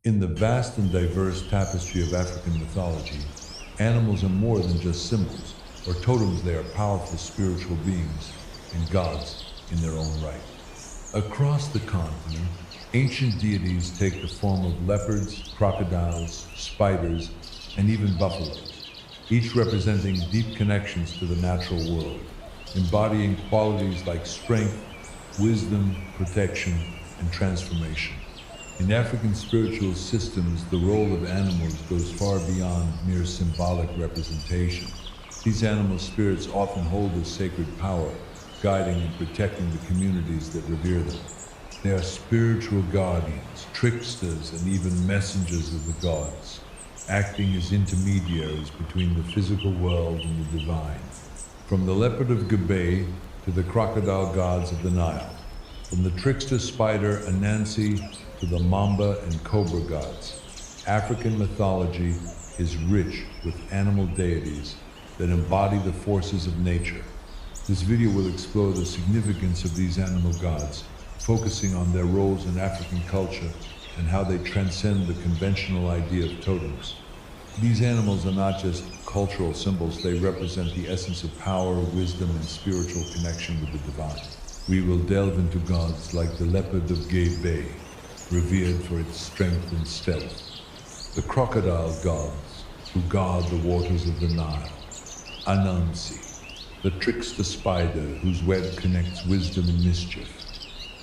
In the vast and diverse tapestry of African mythology, animals are more than just symbols or totems. They are powerful spiritual beings and gods in their own right. Across the continent, ancient deities take the form of leopards, crocodiles, spiders, and even buffaloes, each representing deep connections to the natural world, embodying qualities like strength, wisdom, protection, and transformation. In African spiritual systems, the role of animals goes far beyond mere symbolic representation. These animal spirits often hold a sacred power, guiding and protecting the communities that revere them. They are spiritual guardians, tricksters, and even messengers of the gods, acting as intermediaries between the physical world and the divine. From the Leopard of Gbe to the crocodile gods of the Nile, from the trickster spider Anansi to the Mamba and cobra gods, African mythology is rich with animal deities that embody the forces of nature. This video will explore the significance of these animal gods, focusing on their roles in African culture and how they transcend the conventional idea of totems. These animals are not just cultural symbols, they represent the essence of power, wisdom, and spiritual connection with the divine. We will delve into gods like the Leopard of Gbe, revered for its strength and stealth, the crocodile gods who guard the waters of the Nile, Anansi, the trickster spider whose web connects wisdom and mischief,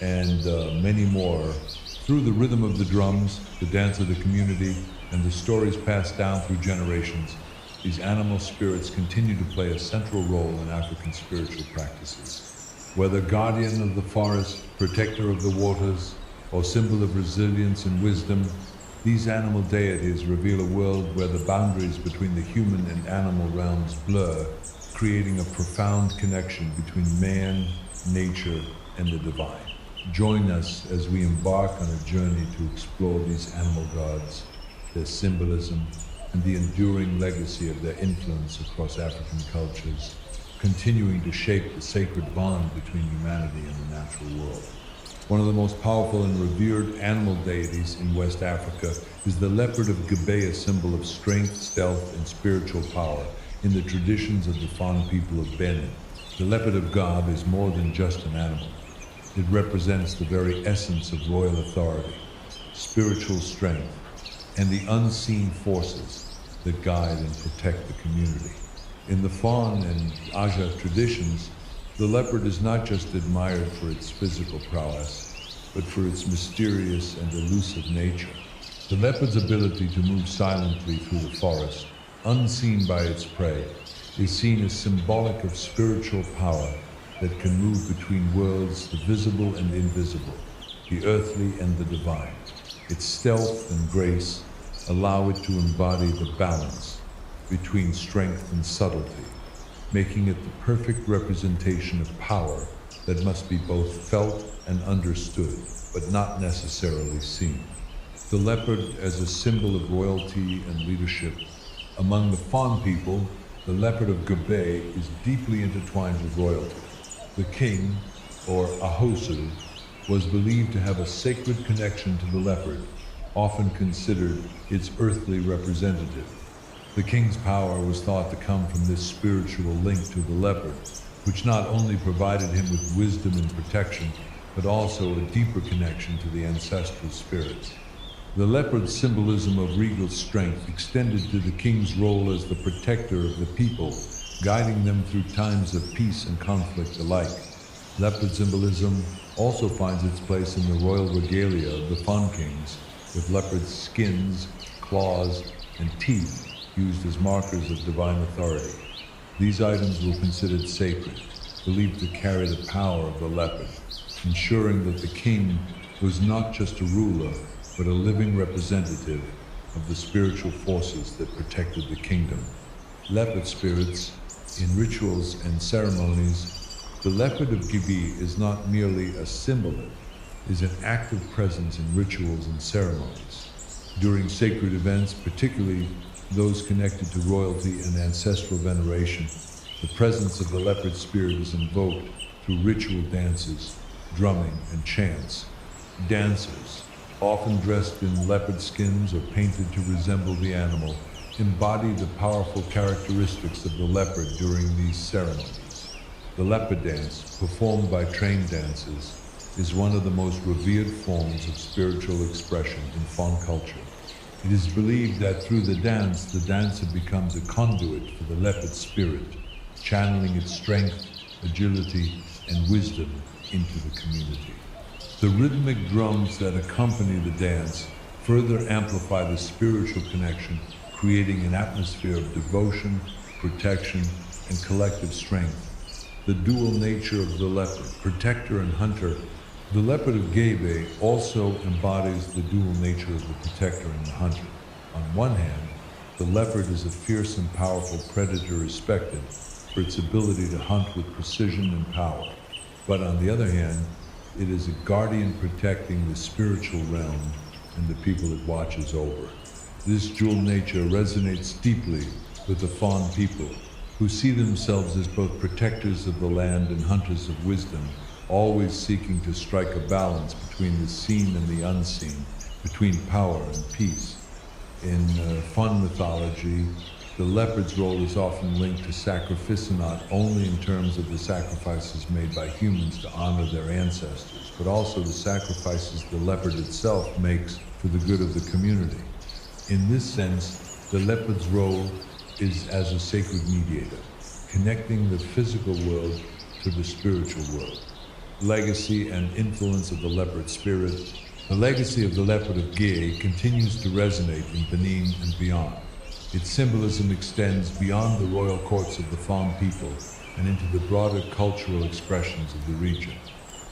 and many more. Through the rhythm of the drums, the dance of the community, and the stories passed down through generations, these animal spirits continue to play a central role in African spiritual practices. Whether guardian of the forest, protector of the waters, or symbol of resilience and wisdom, these animal deities reveal a world where the boundaries between the human and animal realms blur, creating a profound connection between man, nature, and the divine. Join us as we embark on a journey to explore these animal gods, their symbolism, and the enduring legacy of their influence across African cultures, continuing to shape the sacred bond between humanity and the natural world. One of the most powerful and revered animal deities in West Africa is the Leopard of Gbe, a symbol of strength, stealth, and spiritual power in the traditions of the Fon people of Benin. The Leopard of Gbe is more than just an animal. It represents the very essence of royal authority, spiritual strength, and the unseen forces that guide and protect the community. In the Fon and Aja traditions, the leopard is not just admired for its physical prowess, but for its mysterious and elusive nature. The leopard's ability to move silently through the forest, unseen by its prey, is seen as symbolic of spiritual power that can move between worlds, the visible and invisible, the earthly and the divine. Its stealth and grace allow it to embody the balance between strength and subtlety, making it the perfect representation of power that must be both felt and understood, but not necessarily seen. The leopard as a symbol of royalty and leadership. Among the Fon people, the Leopard of Gbe is deeply intertwined with royalty. The king, or Ahosu, was believed to have a sacred connection to the leopard, often considered its earthly representative. The king's power was thought to come from this spiritual link to the leopard, which not only provided him with wisdom and protection, but also a deeper connection to the ancestral spirits. The leopard's symbolism of regal strength extended to the king's role as the protector of the people, guiding them through times of peace and conflict alike. Leopard symbolism also finds its place in the royal regalia of the Fon kings, with leopard skins, claws, and teeth used as markers of divine authority. These items were considered sacred, believed to carry the power of the leopard, ensuring that the king was not just a ruler, but a living representative of the spiritual forces that protected the kingdom. Leopard spirits, in rituals and ceremonies, the Leopard of Gbe is not merely a symbol, it is an active presence in rituals and ceremonies. During sacred events, particularly those connected to royalty and ancestral veneration, the presence of the leopard spirit is invoked through ritual dances, drumming, and chants. Dancers, often dressed in leopard skins or painted to resemble the animal, embody the powerful characteristics of the leopard during these ceremonies. The leopard dance, performed by trained dancers, is one of the most revered forms of spiritual expression in Fon culture. It is believed that through the dancer becomes a conduit for the leopard spirit, channeling its strength, agility, and wisdom into the community. The rhythmic drums that accompany the dance further amplify the spiritual connection, creating an atmosphere of devotion, protection, and collective strength. The dual nature of the leopard, protector and hunter. The Leopard of Gbe also embodies the dual nature of the protector and the hunter. On one hand, the leopard is a fierce and powerful predator respected for its ability to hunt with precision and power. But on the other hand, it is a guardian protecting the spiritual realm and the people it watches over. This dual nature resonates deeply with the Fon people, who see themselves as both protectors of the land and hunters of wisdom, always seeking to strike a balance between the seen and the unseen, between power and peace. In Fon mythology, the leopard's role is often linked to sacrifice, not only in terms of the sacrifices made by humans to honor their ancestors, but also the sacrifices the leopard itself makes for the good of the community. In this sense, the leopard's role is as a sacred mediator, connecting the physical world to the spiritual world. Legacy and influence of the leopard spirit. The legacy of the Leopard of Gbe continues to resonate in Benin and beyond. Its symbolism extends beyond the royal courts of the Fon people and into the broader cultural expressions of the region.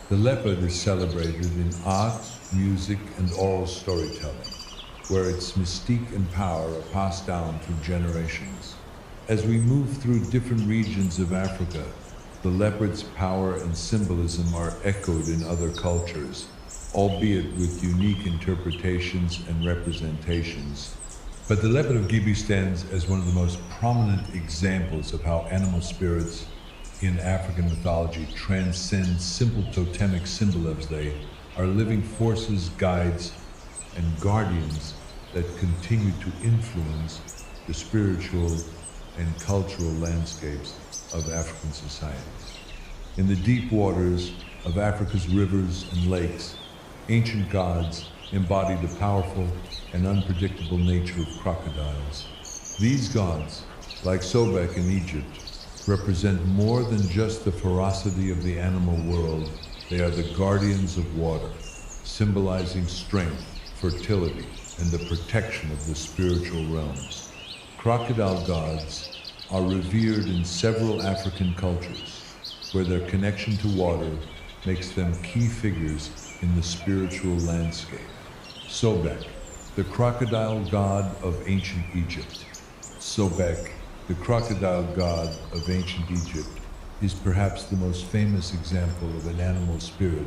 The leopard is celebrated in art, music, and oral storytelling, where its mystique and power are passed down through generations. As we move through different regions of Africa, the leopard's power and symbolism are echoed in other cultures, albeit with unique interpretations and representations. But the Leopard of Gbe stands as one of the most prominent examples of how animal spirits in African mythology transcend simple totemic symbolisms. They are living forces, guides, and guardians that continue to influence the spiritual and cultural landscapes of African societies. In the deep waters of Africa's rivers and lakes, ancient gods embody the powerful and unpredictable nature of crocodiles. These gods, like Sobek in Egypt, represent more than just the ferocity of the animal world. They are the guardians of water, symbolizing strength, fertility, and the protection of the spiritual realms. Crocodile gods are revered in several African cultures, where their connection to water makes them key figures in the spiritual landscape. Sobek, the crocodile god of ancient Egypt. Sobek, the crocodile god of ancient Egypt, is perhaps the most famous example of an animal spirit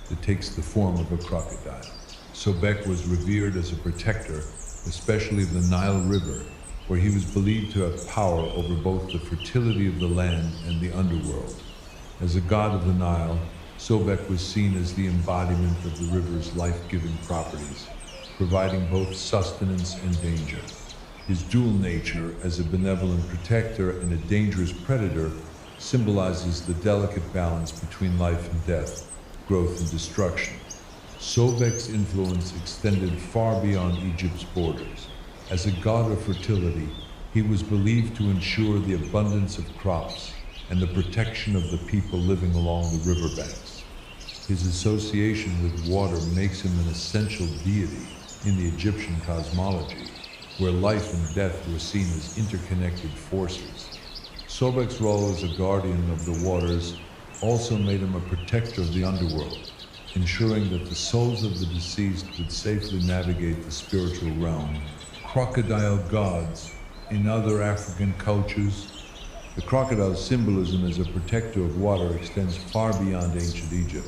that takes the form of a crocodile. Sobek was revered as a protector, especially of the Nile River, where he was believed to have power over both the fertility of the land and the underworld. As a god of the Nile, Sobek was seen as the embodiment of the river's life-giving properties, providing both sustenance and danger. His dual nature as a benevolent protector and a dangerous predator symbolizes the delicate balance between life and death, growth and destruction. Sobek's influence extended far beyond Egypt's borders. As a god of fertility, he was believed to ensure the abundance of crops and the protection of the people living along the riverbanks. His association with water makes him an essential deity in the Egyptian cosmology, where life and death were seen as interconnected forces. Sobek's role as a guardian of the waters also made him a protector of the underworld, ensuring that the souls of the deceased could safely navigate the spiritual realm. Crocodile gods in other African cultures. The crocodile's symbolism as a protector of water extends far beyond ancient Egypt.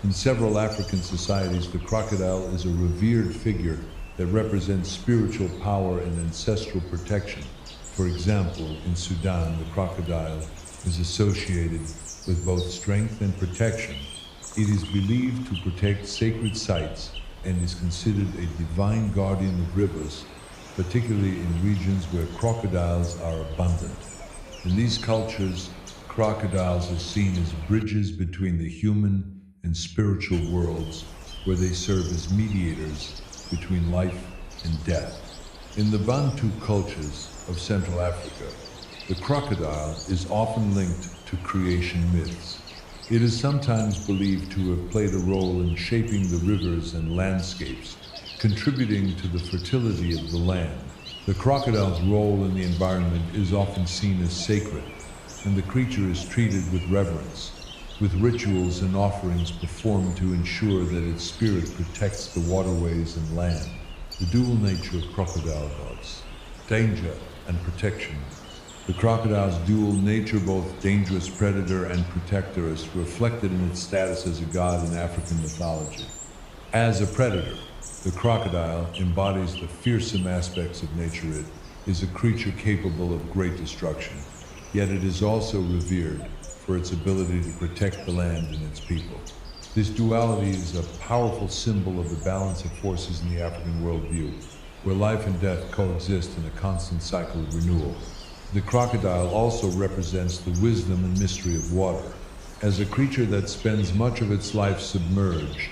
In several African societies, the crocodile is a revered figure that represents spiritual power and ancestral protection. For example, in Sudan, the crocodile is associated with both strength and protection. It is believed to protect sacred sites and is considered a divine guardian of rivers, particularly in regions where crocodiles are abundant. In these cultures, crocodiles are seen as bridges between the human and spiritual worlds, where they serve as mediators between life and death. In the Bantu cultures of Central Africa, the crocodile is often linked to creation myths. It is sometimes believed to have played a role in shaping the rivers and landscapes, contributing to the fertility of the land. The crocodile's role in the environment is often seen as sacred, and the creature is treated with reverence, with rituals and offerings performed to ensure that its spirit protects the waterways and land. The dual nature of crocodile gods, danger and protection. The crocodile's dual nature, both dangerous predator and protector, is reflected in its status as a god in African mythology. As a predator, the crocodile embodies the fearsome aspects of nature. It is a creature capable of great destruction, yet it is also revered for its ability to protect the land and its people. This duality is a powerful symbol of the balance of forces in the African worldview, where life and death coexist in a constant cycle of renewal. The crocodile also represents the wisdom and mystery of water. As a creature that spends much of its life submerged,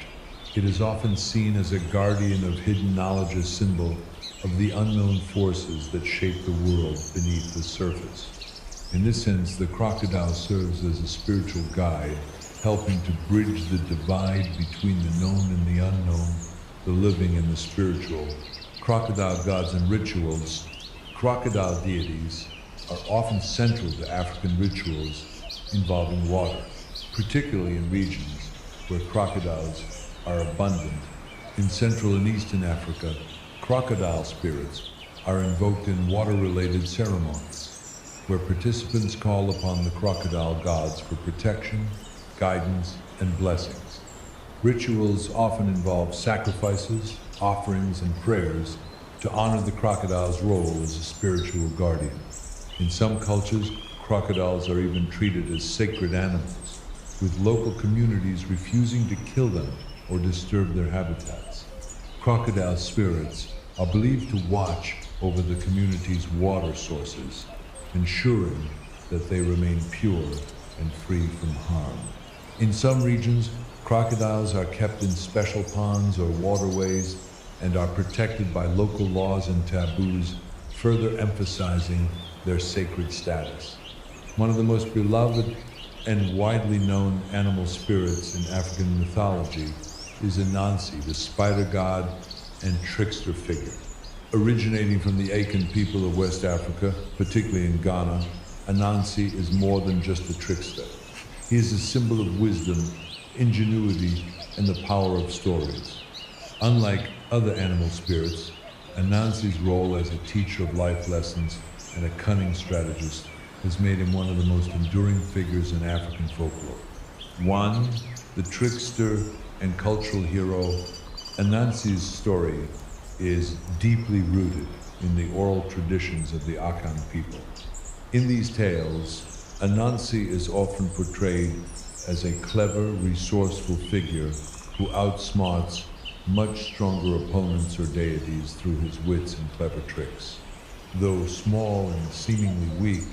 it is often seen as a guardian of hidden knowledge, a symbol of the unknown forces that shape the world beneath the surface. In this sense, the crocodile serves as a spiritual guide, helping to bridge the divide between the known and the unknown, the living and the spiritual. Crocodile gods and rituals. Crocodile deities are often central to African rituals involving water, particularly in regions where crocodiles are abundant. In Central and Eastern Africa, crocodile spirits are invoked in water-related ceremonies, where participants call upon the crocodile gods for protection, guidance, and blessings. Rituals often involve sacrifices, offerings, and prayers to honor the crocodile's role as a spiritual guardian. In some cultures, crocodiles are even treated as sacred animals, with local communities refusing to kill them or disturb their habitats. Crocodile spirits are believed to watch over the community's water sources, ensuring that they remain pure and free from harm. In some regions, crocodiles are kept in special ponds or waterways and are protected by local laws and taboos, further emphasizing their sacred status. One of the most beloved and widely known animal spirits in African mythology is Anansi, the spider god and trickster figure. Originating from the Akan people of West Africa, particularly in Ghana, Anansi is more than just a trickster. He is a symbol of wisdom, ingenuity, and the power of stories. Unlike other animal spirits, Anansi's role as a teacher of life lessons and a cunning strategist has made him one of the most enduring figures in African folklore. One, the trickster and cultural hero, Anansi's story is deeply rooted in the oral traditions of the Akan people. In these tales, Anansi is often portrayed as a clever, resourceful figure who outsmarts much stronger opponents or deities through his wits and clever tricks. Though small and seemingly weak,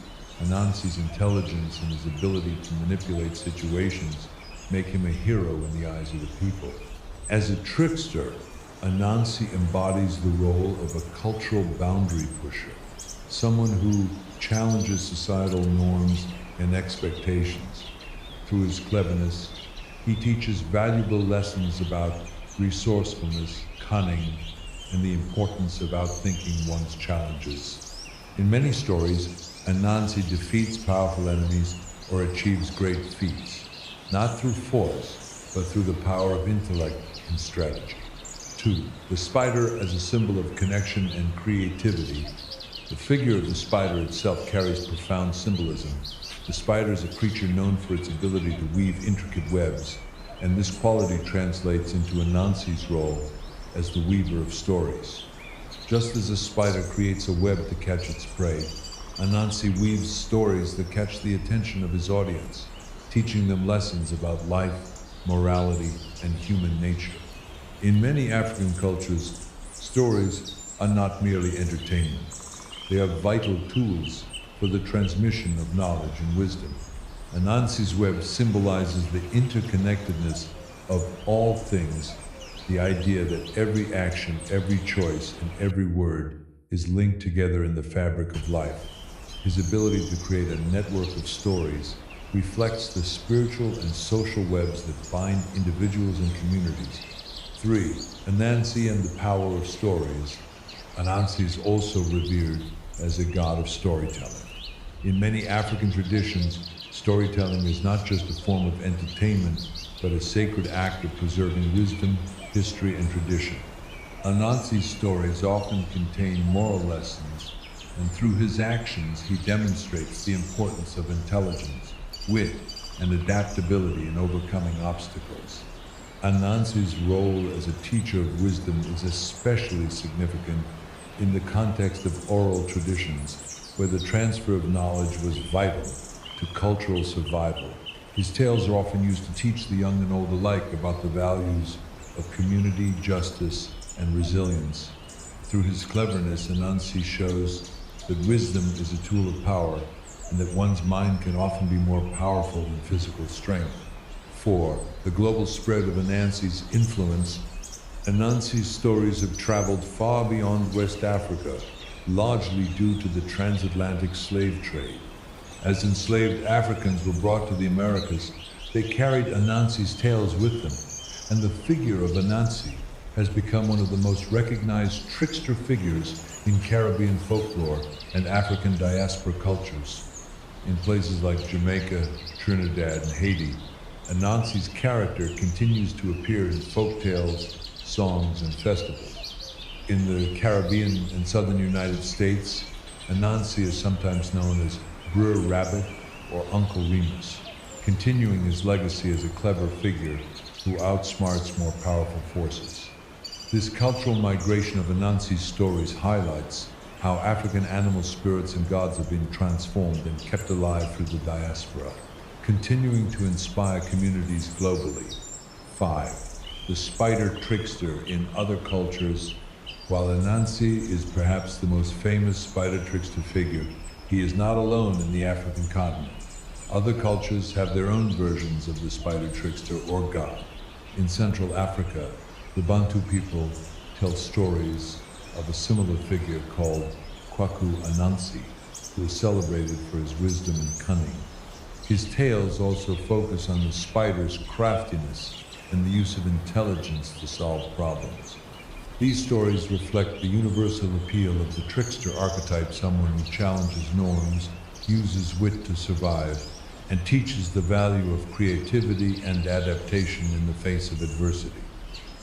Anansi's intelligence and his ability to manipulate situations make him a hero in the eyes of the people. As a trickster, Anansi embodies the role of a cultural boundary pusher, someone who challenges societal norms and expectations. Through his cleverness, he teaches valuable lessons about resourcefulness, cunning, and the importance of outthinking one's challenges. In many stories, Anansi defeats powerful enemies or achieves great feats, not through force, but through the power of intellect and strategy. 2. The spider as a symbol of connection and creativity. The figure of the spider itself carries profound symbolism. The spider is a creature known for its ability to weave intricate webs, and this quality translates into Anansi's role as the weaver of stories. Just as a spider creates a web to catch its prey, Anansi weaves stories that catch the attention of his audience, teaching them lessons about life, morality, and human nature. In many African cultures, stories are not merely entertainment. They are vital tools for the transmission of knowledge and wisdom. Anansi's web symbolizes the interconnectedness of all things, the idea that every action, every choice, and every word is linked together in the fabric of life. His ability to create a network of stories reflects the spiritual and social webs that bind individuals and communities. 3. Anansi and the power of stories. Anansi is also revered as a god of storytelling. In many African traditions, storytelling is not just a form of entertainment, but a sacred act of preserving wisdom, history, and tradition. Anansi's stories often contain moral lessons, and through his actions he demonstrates the importance of intelligence, wit, and adaptability in overcoming obstacles. Anansi's role as a teacher of wisdom is especially significant in the context of oral traditions, where the transfer of knowledge was vital to cultural survival. His tales are often used to teach the young and old alike about the values of community, justice, and resilience. Through his cleverness, Anansi shows that wisdom is a tool of power and that one's mind can often be more powerful than physical strength. 4. The global spread of Anansi's influence. Anansi's stories have traveled far beyond West Africa, largely due to the transatlantic slave trade. As enslaved Africans were brought to the Americas, they carried Anansi's tales with them, and the figure of Anansi has become one of the most recognized trickster figures in Caribbean folklore and African diaspora cultures. In places like Jamaica, Trinidad, and Haiti, Anansi's character continues to appear in folk tales, songs, and festivals. In the Caribbean and southern United States, Anansi is sometimes known as Br'er Rabbit or Uncle Remus, continuing his legacy as a clever figure who outsmarts more powerful forces. This cultural migration of Anansi's stories highlights how African animal spirits and gods have been transformed and kept alive through the diaspora, continuing to inspire communities globally. 5. The spider trickster in other cultures. While Anansi is perhaps the most famous spider trickster figure, he is not alone in the African continent. Other cultures have their own versions of the spider trickster or god. In Central Africa, the Bantu people tell stories of a similar figure called Kwaku Anansi, who is celebrated for his wisdom and cunning. His tales also focus on the spider's craftiness and the use of intelligence to solve problems. These stories reflect the universal appeal of the trickster archetype, someone who challenges norms, uses wit to survive, and teaches the value of creativity and adaptation in the face of adversity.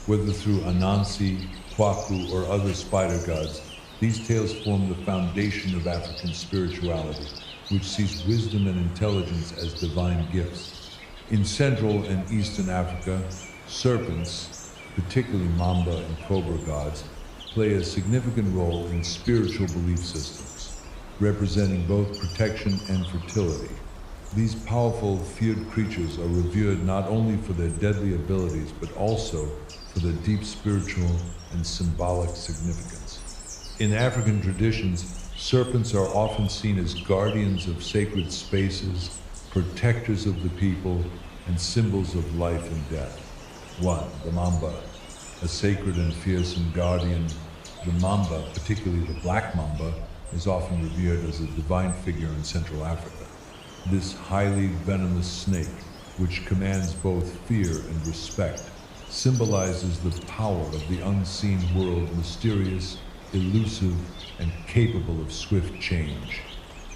Whether through Anansi, Kwaku, or other spider gods, these tales form the foundation of African spirituality, which sees wisdom and intelligence as divine gifts. In Central and Eastern Africa, serpents, particularly Mamba and Cobra gods, play a significant role in spiritual belief systems, representing both protection and fertility. These powerful, feared creatures are revered not only for their deadly abilities, but also for their deep spiritual and symbolic significance. In African traditions, serpents are often seen as guardians of sacred spaces, protectors of the people, and symbols of life and death. 1. The Mamba, a sacred and fearsome guardian. The Mamba, particularly the black Mamba, is often revered as a divine figure in Central Africa. This highly venomous snake, which commands both fear and respect, symbolizes the power of the unseen world, mysterious, elusive, and capable of swift change.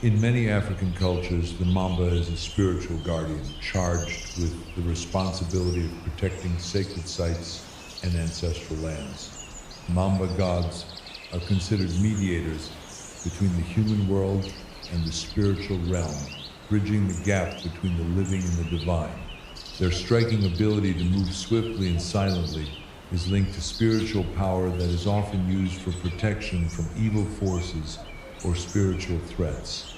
In many African cultures, the Mamba is a spiritual guardian charged with the responsibility of protecting sacred sites and ancestral lands. Mamba gods are considered mediators between the human world and the spiritual realm, bridging the gap between the living and the divine. Their striking ability to move swiftly and silently is linked to spiritual power that is often used for protection from evil forces or spiritual threats.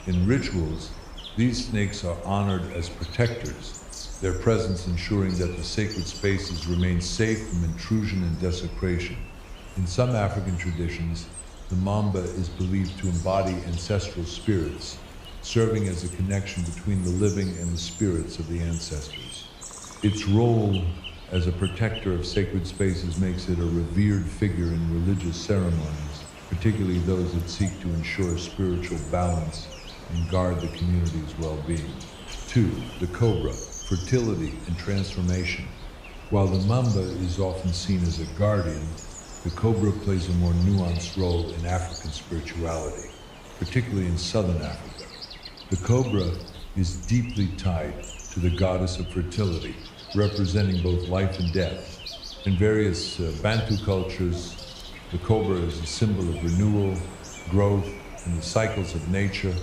In rituals, these snakes are honored as protectors, their presence ensuring that the sacred spaces remain safe from intrusion and desecration. In some African traditions, the Mamba is believed to embody ancestral spirits, serving as a connection between the living and the spirits of the ancestors. Its role as a protector of sacred spaces makes it a revered figure in religious ceremonies, particularly those that seek to ensure spiritual balance and guard the community's well-being. 2. The cobra, fertility and transformation. While the Mamba is often seen as a guardian, the cobra plays a more nuanced role in African spirituality, particularly in southern Africa. The cobra is deeply tied to the goddess of fertility, representing both life and death. In various Bantu cultures, the cobra is a symbol of renewal, growth, and the cycles of nature.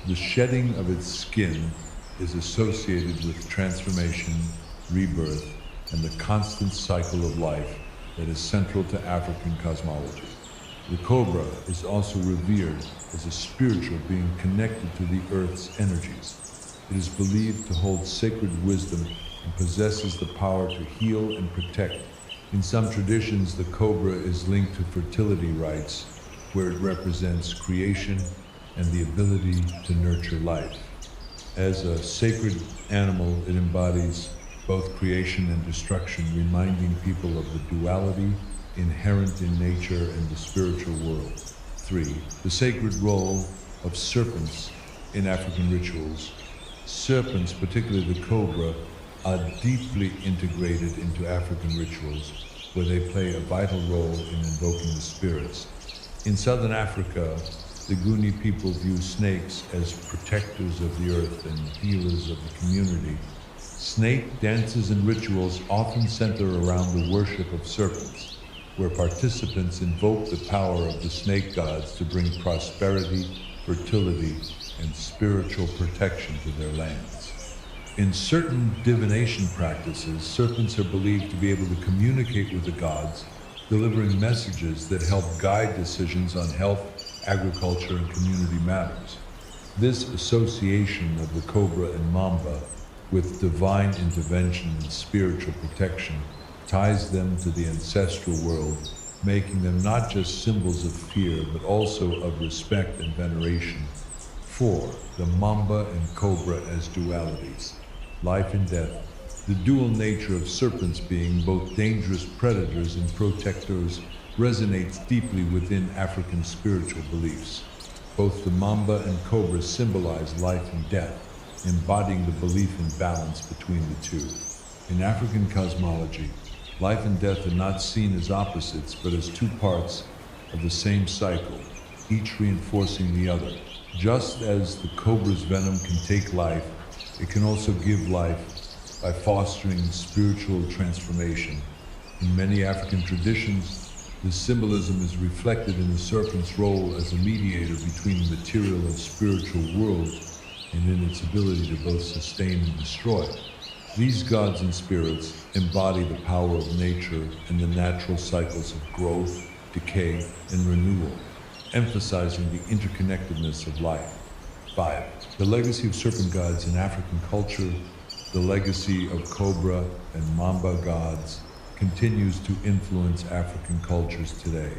The shedding of its skin is associated with transformation, rebirth, and the constant cycle of life that is central to African cosmology. The cobra is also revered as a spiritual being connected to the earth's energies. It is believed to hold sacred wisdom and possesses the power to heal and protect. In some traditions, the cobra is linked to fertility rites, where it represents creation and the ability to nurture life. As a sacred animal, it embodies both creation and destruction, reminding people of the duality inherent in nature and the spiritual world. 3. The sacred role of serpents in African rituals. Serpents, particularly the cobra, are deeply integrated into African rituals, where they play a vital role in invoking the spirits. In southern Africa, the Guni people view snakes as protectors of the earth and healers of the community. Snake dances and rituals often center around the worship of serpents, where participants invoke the power of the snake gods to bring prosperity, fertility, and spiritual protection to their lands. In certain divination practices, serpents are believed to be able to communicate with the gods, delivering messages that help guide decisions on health, agriculture, and community matters. This association of the cobra and Mamba with divine intervention and spiritual protection ties them to the ancestral world, making them not just symbols of fear, but also of respect and veneration. 4. The Mamba and Cobra as dualities. Life and death. The dual nature of serpents being both dangerous predators and protectors resonates deeply within African spiritual beliefs. Both the Mamba and Cobra symbolize life and death, embodying the belief in balance between the two. In African cosmology, life and death are not seen as opposites, but as two parts of the same cycle, each reinforcing the other. Just as the cobra's venom can take life, it can also give life by fostering spiritual transformation. In many African traditions, this symbolism is reflected in the serpent's role as a mediator between the material and spiritual worlds, and in its ability to both sustain and destroy. These gods and spirits embody the power of nature and the natural cycles of growth, decay, and renewal, emphasizing the interconnectedness of life. 5. The legacy of serpent gods in African culture. The legacy of cobra and mamba gods continues to influence African cultures today.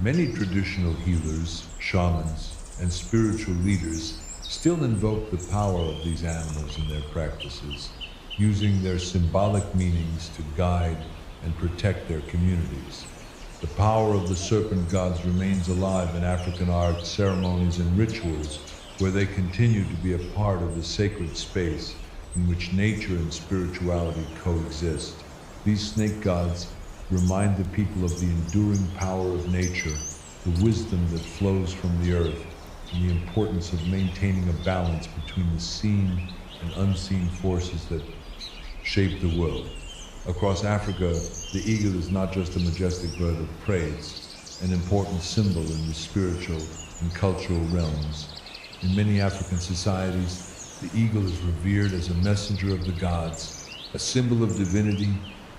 Many traditional healers, shamans, and spiritual leaders still invoke the power of these animals in their practices, using their symbolic meanings to guide and protect their communities. The power of the serpent gods remains alive in African art, ceremonies, and rituals, where they continue to be a part of the sacred space in which nature and spirituality coexist. These snake gods remind the people of the enduring power of nature, the wisdom that flows from the earth, and the importance of maintaining a balance between the seen and unseen forces that shape the world. Across Africa, the eagle is not just a majestic bird of prey, it's an important symbol in the spiritual and cultural realms. In many African societies, the eagle is revered as a messenger of the gods, a symbol of divinity,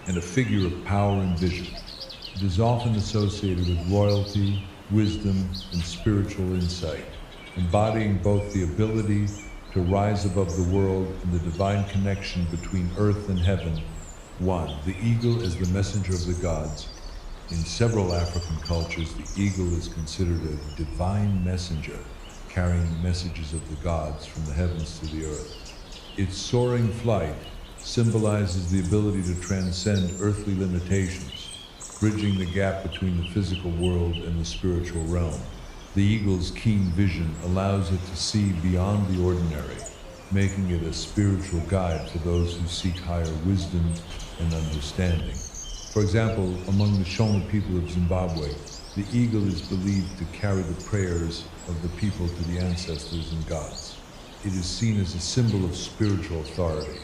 and a figure of power and vision. It is often associated with royalty, wisdom, and spiritual insight, embodying both the ability to rise above the world and the divine connection between earth and heaven. 1. The eagle as the messenger of the gods. In several African cultures, the eagle is considered a divine messenger, carrying messages of the gods from the heavens to the earth. Its soaring flight symbolizes the ability to transcend earthly limitations, bridging the gap between the physical world and the spiritual realm. The eagle's keen vision allows it to see beyond the ordinary, making it a spiritual guide for those who seek higher wisdom and understanding. For example, among the Shona people of Zimbabwe, the eagle is believed to carry the prayers of the people to the ancestors and gods. It is seen as a symbol of spiritual authority,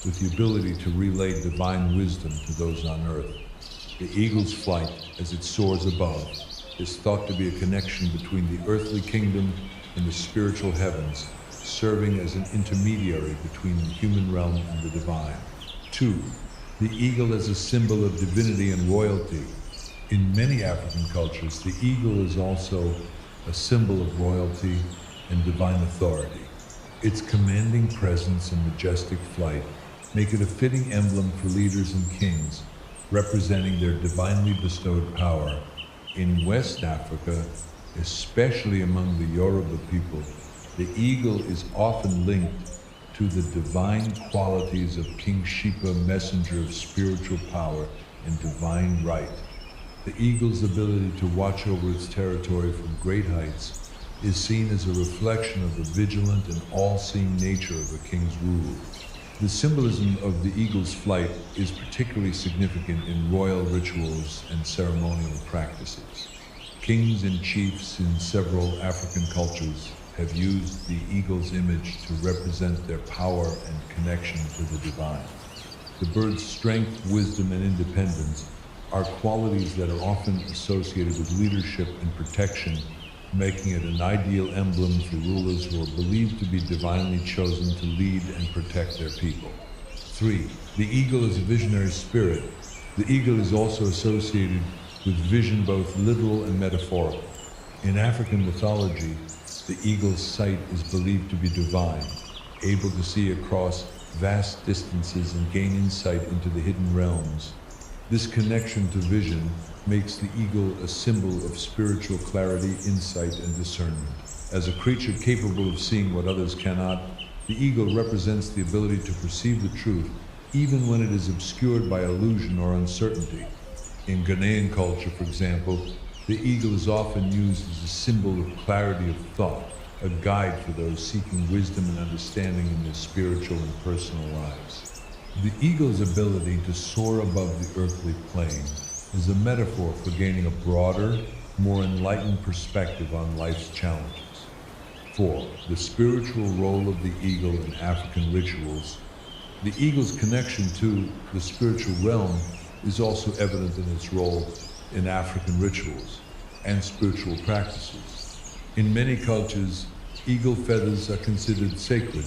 with the ability to relay divine wisdom to those on earth. The eagle's flight, as it soars above, is thought to be a connection between the earthly kingdom and the spiritual heavens, serving as an intermediary between the human realm and the divine. 2. The eagle as a symbol of divinity and royalty. In many African cultures, the eagle is also a symbol of royalty and divine authority. Its commanding presence and majestic flight make it a fitting emblem for leaders and kings, representing their divinely bestowed power. In West Africa, especially among the Yoruba people, the eagle is often linked to the divine qualities of King Shipa, messenger of spiritual power and divine right. The eagle's ability to watch over its territory from great heights is seen as a reflection of the vigilant and all-seeing nature of a king's rule. The symbolism of the eagle's flight is particularly significant in royal rituals and ceremonial practices. Kings and chiefs in several African cultures have used the eagle's image to represent their power and connection to the divine. The bird's strength, wisdom, and independence are qualities that are often associated with leadership and protection, making it an ideal emblem for rulers who are believed to be divinely chosen to lead and protect their people. 3. The eagle is a visionary spirit. The eagle is also associated with vision, both literal and metaphorical. In African mythology, the eagle's sight is believed to be divine, able to see across vast distances and gain insight into the hidden realms. This connection to vision makes the eagle a symbol of spiritual clarity, insight, and discernment. As a creature capable of seeing what others cannot, the eagle represents the ability to perceive the truth, even when it is obscured by illusion or uncertainty. In Ghanaian culture, for example, the eagle is often used as a symbol of clarity of thought, a guide for those seeking wisdom and understanding in their spiritual and personal lives. The eagle's ability to soar above the earthly plane is a metaphor for gaining a broader, more enlightened perspective on life's challenges. 4. The spiritual role of the eagle in African rituals. The eagle's connection to the spiritual realm is also evident in its role in African rituals and spiritual practices. In many cultures, eagle feathers are considered sacred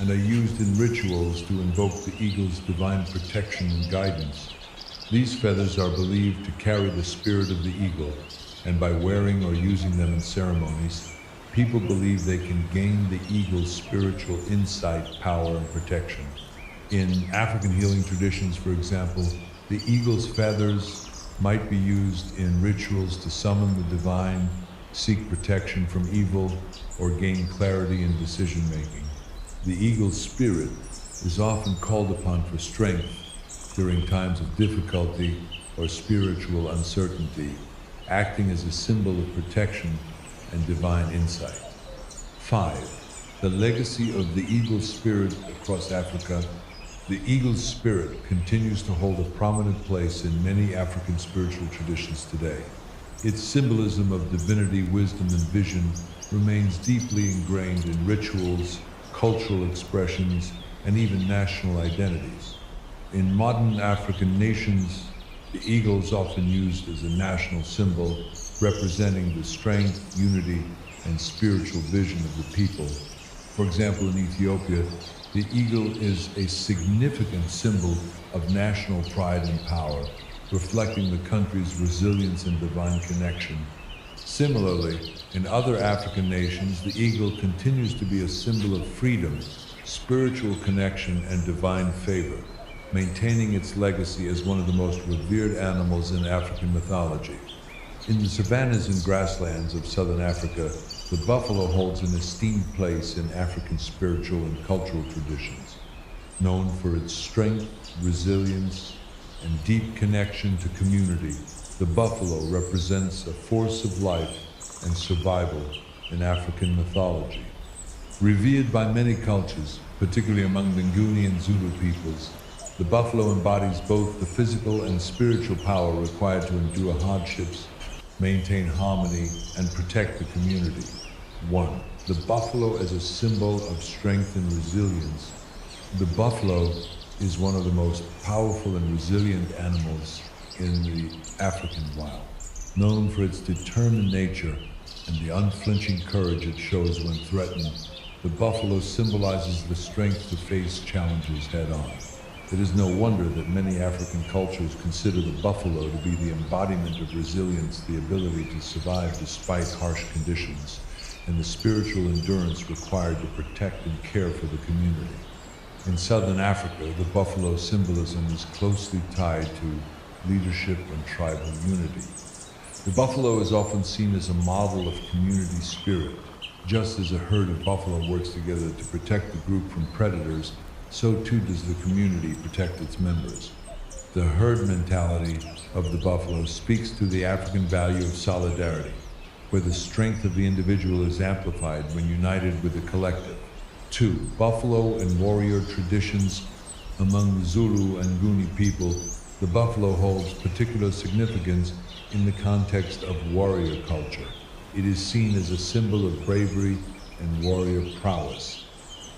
and are used in rituals to invoke the eagle's divine protection and guidance. These feathers are believed to carry the spirit of the eagle, and by wearing or using them in ceremonies, people believe they can gain the eagle's spiritual insight, power, and protection. In African healing traditions, for example, the eagle's feathers might be used in rituals to summon the divine, seek protection from evil, or gain clarity in decision-making. The eagle's spirit is often called upon for strength during times of difficulty or spiritual uncertainty, acting as a symbol of protection and divine insight. 5. The legacy of the eagle's spirit across Africa. The eagle's spirit continues to hold a prominent place in many African spiritual traditions today. Its symbolism of divinity, wisdom, and vision remains deeply ingrained in rituals, cultural expressions, and even national identities. In modern African nations, the eagle is often used as a national symbol, representing the strength, unity, and spiritual vision of the people. For example, in Ethiopia, the eagle is a significant symbol of national pride and power, reflecting the country's resilience and divine connection. Similarly, in other African nations, the eagle continues to be a symbol of freedom, spiritual connection, and divine favor, maintaining its legacy as one of the most revered animals in African mythology. In the savannas and grasslands of southern Africa, the buffalo holds an esteemed place in African spiritual and cultural traditions. Known for its strength, resilience, and deep connection to community, the buffalo represents a force of life and survival in African mythology. Revered by many cultures, particularly among the Nguni and Zulu peoples, the buffalo embodies both the physical and spiritual power required to endure hardships, maintain harmony, and protect the community. 1. The buffalo as a symbol of strength and resilience. The buffalo is one of the most powerful and resilient animals in the African wild. Known for its determined nature and the unflinching courage it shows when threatened, the buffalo symbolizes the strength to face challenges head-on. It is no wonder that many African cultures consider the buffalo to be the embodiment of resilience, the ability to survive despite harsh conditions, and the spiritual endurance required to protect and care for the community. In southern Africa, the buffalo symbolism is closely tied to leadership and tribal unity. The buffalo is often seen as a model of community spirit. Just as a herd of buffalo works together to protect the group from predators, so too does the community protect its members. The herd mentality of the buffalo speaks to the African value of solidarity, where the strength of the individual is amplified when united with the collective. 2. Buffalo and warrior traditions. Among the Zulu and Nguni people, the buffalo holds particular significance in the context of warrior culture. It is seen as a symbol of bravery and warrior prowess.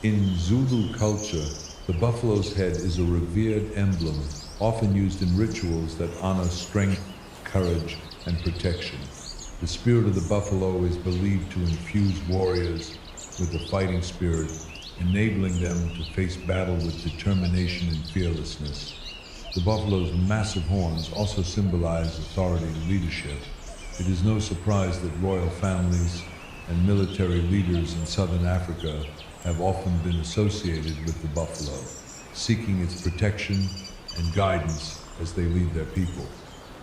In Zulu culture, the buffalo's head is a revered emblem, often used in rituals that honor strength, courage, and protection. The spirit of the buffalo is believed to infuse warriors with a fighting spirit, enabling them to face battle with determination and fearlessness. The buffalo's massive horns also symbolize authority and leadership. It is no surprise that royal families and military leaders in southern Africa have often been associated with the buffalo, seeking its protection and guidance as they lead their people.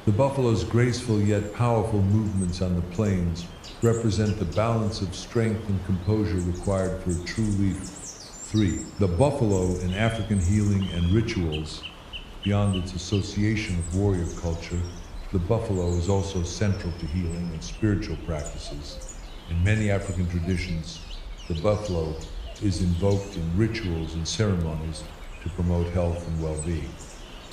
The buffalo's graceful yet powerful movements on the plains represent the balance of strength and composure required for a true leader. 3. The buffalo in African healing and rituals. Beyond its association with warrior culture, the buffalo is also central to healing and spiritual practices. In many African traditions, the buffalo is invoked in rituals and ceremonies to promote health and well-being.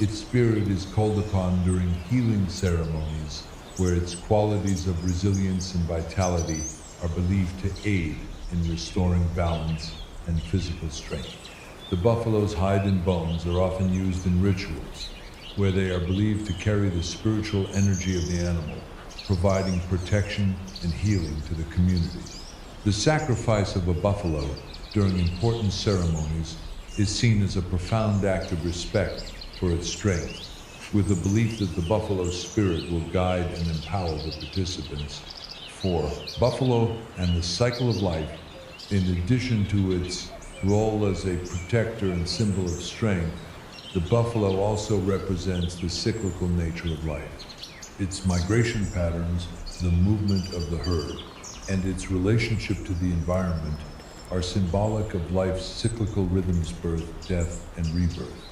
Its spirit is called upon during healing ceremonies, where its qualities of resilience and vitality are believed to aid in restoring balance and physical strength. The buffalo's hide and bones are often used in rituals, where they are believed to carry the spiritual energy of the animal, providing protection and healing to the community. The sacrifice of a buffalo during important ceremonies is seen as a profound act of respect for its strength, with the belief that the buffalo's spirit will guide and empower the participants. 4. Buffalo and the cycle of life. In addition to its role as a protector and symbol of strength, the buffalo also represents the cyclical nature of life. Its migration patterns, the movement of the herd, and its relationship to the environment are symbolic of life's cyclical rhythms: birth, death, and rebirth.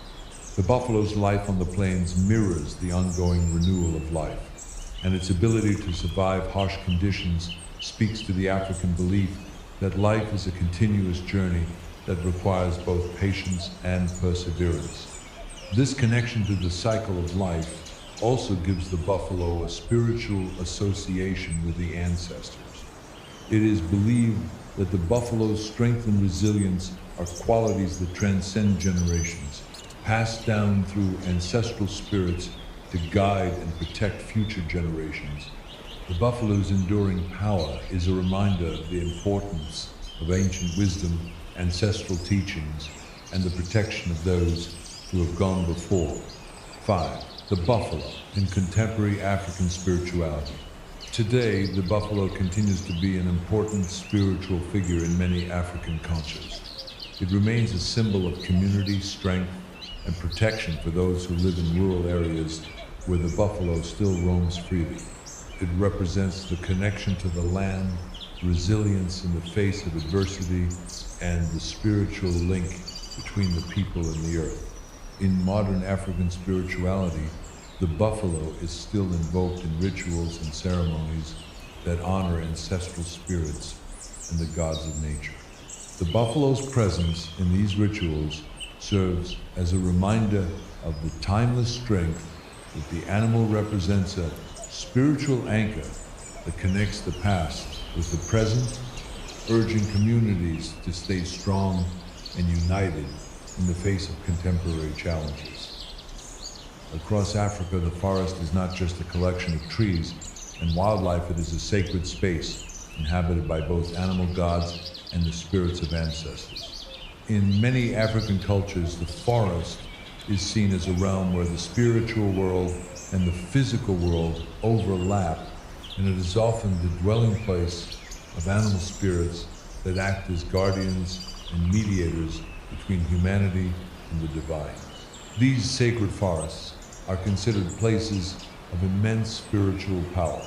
The buffalo's life on the plains mirrors the ongoing renewal of life, and its ability to survive harsh conditions speaks to the African belief that life is a continuous journey that requires both patience and perseverance. This connection to the cycle of life also gives the buffalo a spiritual association with the ancestors. It is believed that the buffalo's strength and resilience are qualities that transcend generations, passed down through ancestral spirits to guide and protect future generations. The buffalo's enduring power is a reminder of the importance of ancient wisdom, ancestral teachings, and the protection of those who have gone before. 5. The buffalo in contemporary African spirituality. Today, the buffalo continues to be an important spiritual figure in many African cultures. It remains a symbol of community, strength, and protection for those who live in rural areas where the buffalo still roams freely. It represents the connection to the land, resilience in the face of adversity, and the spiritual link between the people and the earth. In modern African spirituality, the buffalo is still invoked in rituals and ceremonies that honor ancestral spirits and the gods of nature. The buffalo's presence in these rituals serves as a reminder of the timeless strength that the animal represents, a spiritual anchor that connects the past with the present, urging communities to stay strong and united in the face of contemporary challenges. Across Africa, the forest is not just a collection of trees and wildlife, it is a sacred space inhabited by both animal gods and the spirits of ancestors. In many African cultures, the forest is seen as a realm where the spiritual world and the physical world overlap, and it is often the dwelling place of animal spirits that act as guardians and mediators between humanity and the divine. These sacred forests are considered places of immense spiritual power,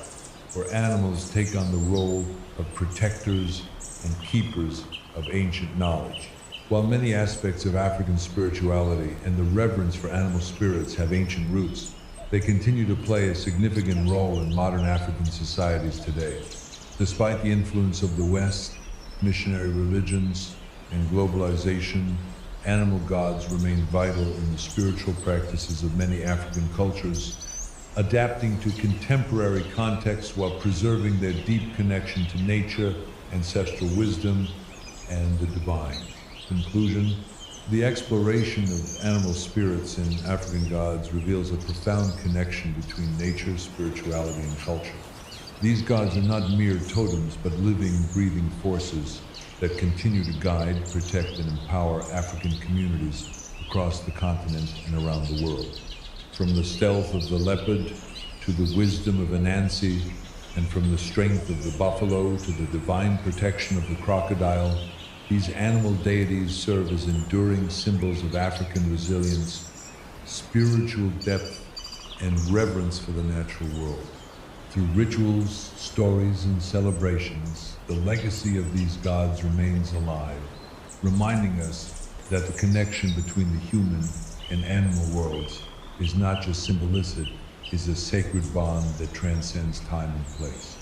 where animals take on the role of protectors and keepers of ancient knowledge. While many aspects of African spirituality and the reverence for animal spirits have ancient roots, they continue to play a significant role in modern African societies today. Despite the influence of the West, missionary religions, and globalization, animal gods remain vital in the spiritual practices of many African cultures, adapting to contemporary contexts while preserving their deep connection to nature, ancestral wisdom, and the divine. Conclusion: the exploration of animal spirits in African gods reveals a profound connection between nature, spirituality, and culture. These gods are not mere totems, but living, breathing forces that continue to guide, protect, and empower African communities across the continent and around the world. From the stealth of the leopard to the wisdom of Anansi, and from the strength of the buffalo to the divine protection of the crocodile, these animal deities serve as enduring symbols of African resilience, spiritual depth, and reverence for the natural world. Through rituals, stories, and celebrations, the legacy of these gods remains alive, reminding us that the connection between the human and animal worlds is not just symbolistic, it is a sacred bond that transcends time and place.